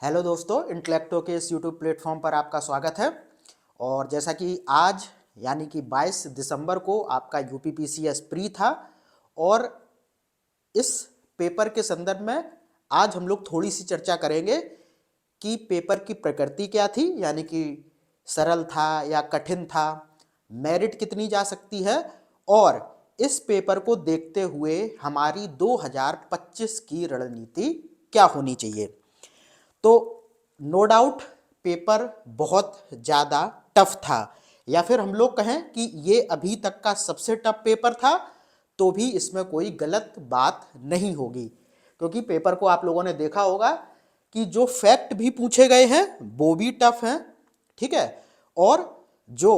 Hello दोस्तों, इंटेलेक्टो के इस यूट्यूब प्लेटफॉर्म पर आपका स्वागत है। और जैसा कि आज यानी कि 22 दिसंबर को आपका यूपीपीसीएस प्री था और इस पेपर के संदर्भ में आज हम लोग थोड़ी सी चर्चा करेंगे कि पेपर की प्रकृति क्या थी, यानी कि सरल था या कठिन था, मेरिट कितनी जा सकती है और इस पेपर को देखते हुए हमारी 2025 की रणनीति क्या होनी चाहिए। तो नो डाउट पेपर बहुत ज़्यादा टफ था, या फिर हम लोग कहें कि ये अभी तक का सबसे टफ पेपर था, तो भी इसमें कोई गलत बात नहीं होगी, क्योंकि पेपर को आप लोगों ने देखा होगा कि जो फैक्ट भी पूछे गए हैं वो भी टफ हैं, ठीक है। और जो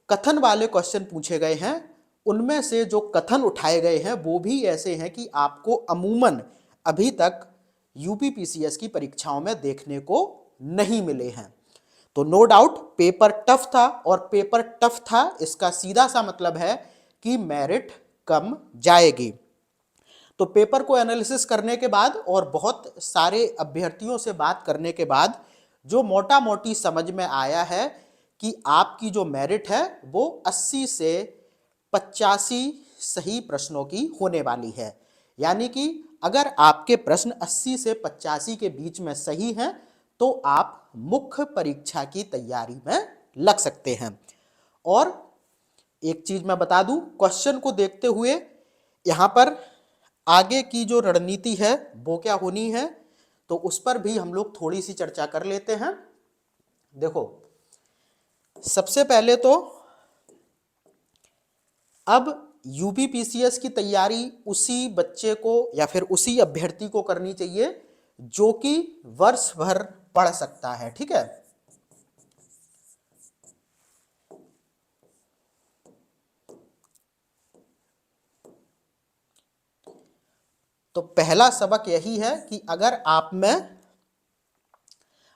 कथन वाले क्वेश्चन पूछे गए हैं उनमें से जो कथन उठाए गए हैं वो भी ऐसे हैं कि आपको अमूमन अभी तक यूपीपीसीएस की परीक्षाओं में देखने को नहीं मिले हैं। तो नो डाउट पेपर टफ था, और पेपर टफ था इसका सीधा सा मतलब है कि मेरिट कम जाएगी। तो पेपर को एनालिसिस करने के बाद और बहुत सारे अभ्यर्थियों से बात करने के बाद जो मोटा मोटी समझ में आया है कि आपकी जो मेरिट है वो 80 से 85 सही प्रश्नों की होने वाली है। यानी कि अगर आपके प्रश्न 80 से 85 के बीच में सही हैं तो आप मुख्य परीक्षा की तैयारी में लग सकते हैं। और एक चीज मैं बता दूं, क्वेश्चन को देखते हुए यहां पर आगे की जो रणनीति है वो क्या होनी है, तो उस पर भी हम लोग थोड़ी सी चर्चा कर लेते हैं। देखो, सबसे पहले तो अब यूपीपीसीएस की तैयारी उसी बच्चे को या फिर उसी अभ्यर्थी को करनी चाहिए जो कि वर्ष भर पढ़ सकता है, ठीक है। तो पहला सबक यही है कि अगर आप में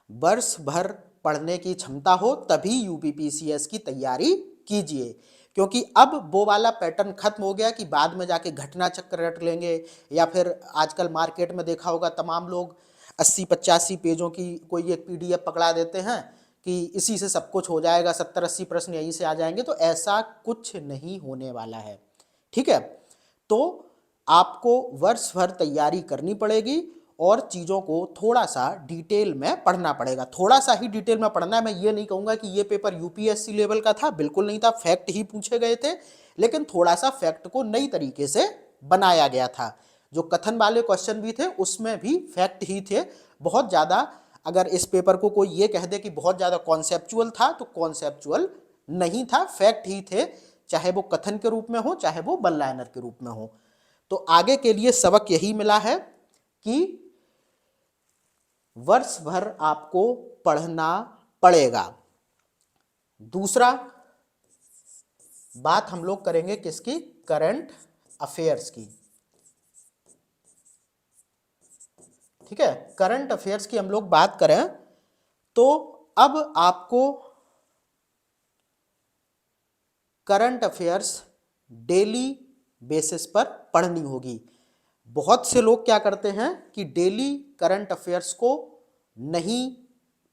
वर्ष भर पढ़ने की क्षमता हो तभी यूपीपीसीएस की तैयारी कीजिए, क्योंकि अब वो वाला पैटर्न खत्म हो गया कि बाद में जाके घटना चक्र रट लेंगे, या फिर आजकल मार्केट में देखा होगा तमाम लोग 80-85 पेजों की कोई एक पीडीएफ पकड़ा देते हैं कि इसी से सब कुछ हो जाएगा, 70-80 प्रश्न यहीं से आ जाएंगे। तो ऐसा कुछ नहीं होने वाला है, ठीक है। तो आपको वर्ष भर तैयारी करनी पड़ेगी और चीज़ों को थोड़ा सा डिटेल में पढ़ना पड़ेगा। थोड़ा सा ही डिटेल में पढ़ना है, मैं ये नहीं कहूँगा कि ये पेपर यूपीएससी लेवल का था, बिल्कुल नहीं था, फैक्ट ही पूछे गए थे, लेकिन थोड़ा सा फैक्ट को नई तरीके से बनाया गया था। जो कथन वाले क्वेश्चन भी थे उसमें भी फैक्ट ही थे। बहुत ज़्यादा अगर इस पेपर को कोई ये कह दे कि बहुत ज़्यादा कॉन्सेप्चुअल था, तो कॉन्सेप्चुअल नहीं था, फैक्ट ही थे, चाहे वो कथन के रूप में हो चाहे वो वन लाइनर के रूप में हो। तो आगे के लिए सबक यही मिला है कि वर्ष भर आपको पढ़ना पड़ेगा। दूसरा बात हम लोग करेंगे किसकी, करंट अफेयर्स की, ठीक है। करंट अफेयर्स की हम लोग बात करें तो अब आपको करंट अफेयर्स डेली बेसिस पर पढ़नी होगी। बहुत से लोग क्या करते हैं कि डेली करंट अफेयर्स को नहीं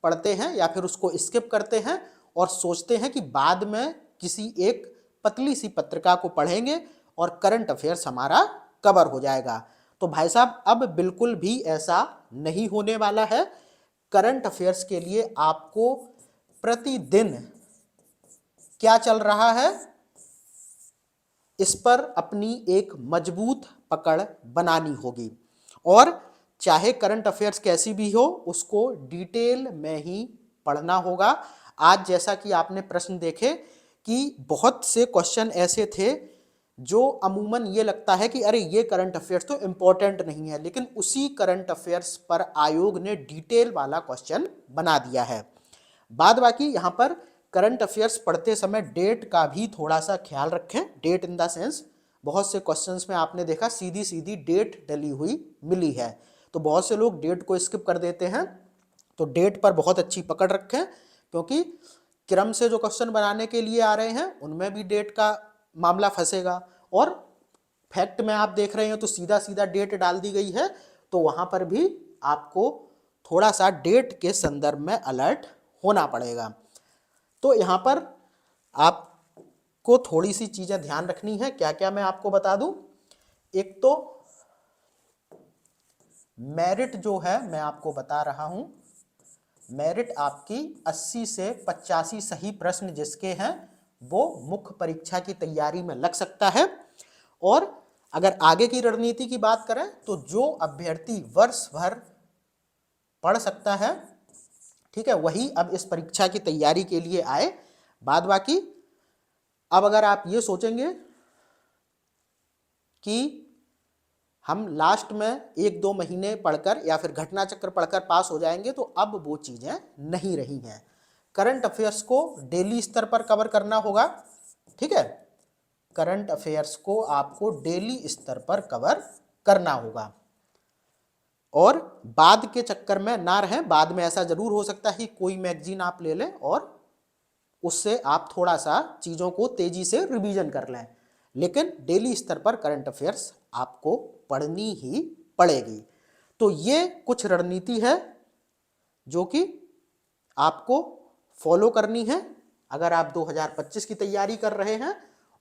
पढ़ते हैं या फिर उसको स्किप करते हैं और सोचते हैं कि बाद में किसी एक पतली सी पत्रिका को पढ़ेंगे और करंट अफेयर्स हमारा कवर हो जाएगा। तो भाई साहब, अब बिल्कुल भी ऐसा नहीं होने वाला है। करंट अफेयर्स के लिए आपको प्रतिदिन क्या चल रहा है इस पर अपनी एक मजबूत पकड़ बनानी होगी, और चाहे करंट अफेयर्स कैसी भी हो उसको डिटेल में ही पढ़ना होगा। आज जैसा कि आपने प्रश्न देखे कि बहुत से क्वेश्चन ऐसे थे जो अमूमन ये लगता है कि अरे ये करंट अफेयर्स तो इंपॉर्टेंट नहीं है, लेकिन उसी करंट अफेयर्स पर आयोग ने डिटेल वाला क्वेश्चन बना दिया है। बाद बाकी यहाँ पर करंट अफेयर्स पढ़ते समय डेट का भी थोड़ा सा ख्याल रखें। डेट इन द सेंस, बहुत से क्वेश्चंस में आपने देखा सीधी सीधी डेट डली हुई मिली है, तो बहुत से लोग डेट को स्किप कर देते हैं। तो डेट पर बहुत अच्छी पकड़ रखें, क्योंकि क्रम से जो क्वेश्चन बनाने के लिए आ रहे हैं उनमें भी डेट का मामला फंसेगा, और फैक्ट में आप देख रहे हैं तो सीधा सीधा डेट डाल दी गई है, तो वहां पर भी आपको थोड़ा सा डेट के संदर्भ में अलर्ट होना पड़ेगा। तो यहाँ पर आपको थोड़ी सी चीज़ें ध्यान रखनी है। क्या क्या मैं आपको बता दूं। एक तो मेरिट जो है मैं आपको बता रहा हूं, मेरिट आपकी 80 से 85 सही प्रश्न जिसके हैं वो मुख्य परीक्षा की तैयारी में लग सकता है। और अगर आगे की रणनीति की बात करें तो जो अभ्यर्थी वर्ष भर पढ़ सकता है, ठीक है, वही अब इस परीक्षा की तैयारी के लिए आए। बाद बाकी अब अगर आप ये सोचेंगे कि हम लास्ट में 1-2 महीने पढ़कर या फिर घटना चक्र पढ़कर पास हो जाएंगे, तो अब वो चीज़ें नहीं रही हैं। करंट अफेयर्स को डेली स्तर पर कवर करना होगा, ठीक है, करंट अफेयर्स को आपको डेली स्तर पर कवर करना होगा और बाद के चक्कर में ना रहें। बाद में ऐसा जरूर हो सकता है कि कोई मैगजीन आप ले लें और उससे आप थोड़ा सा चीज़ों को तेजी से रिवीजन कर लें, लेकिन डेली स्तर पर करंट अफेयर्स आपको पढ़नी ही पड़ेगी। तो ये कुछ रणनीति है जो कि आपको फॉलो करनी है अगर आप 2025 की तैयारी कर रहे हैं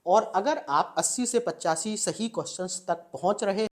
और अगर आप 80 से 85 सही क्वेश्चंस तक पहुंच रहे हैं।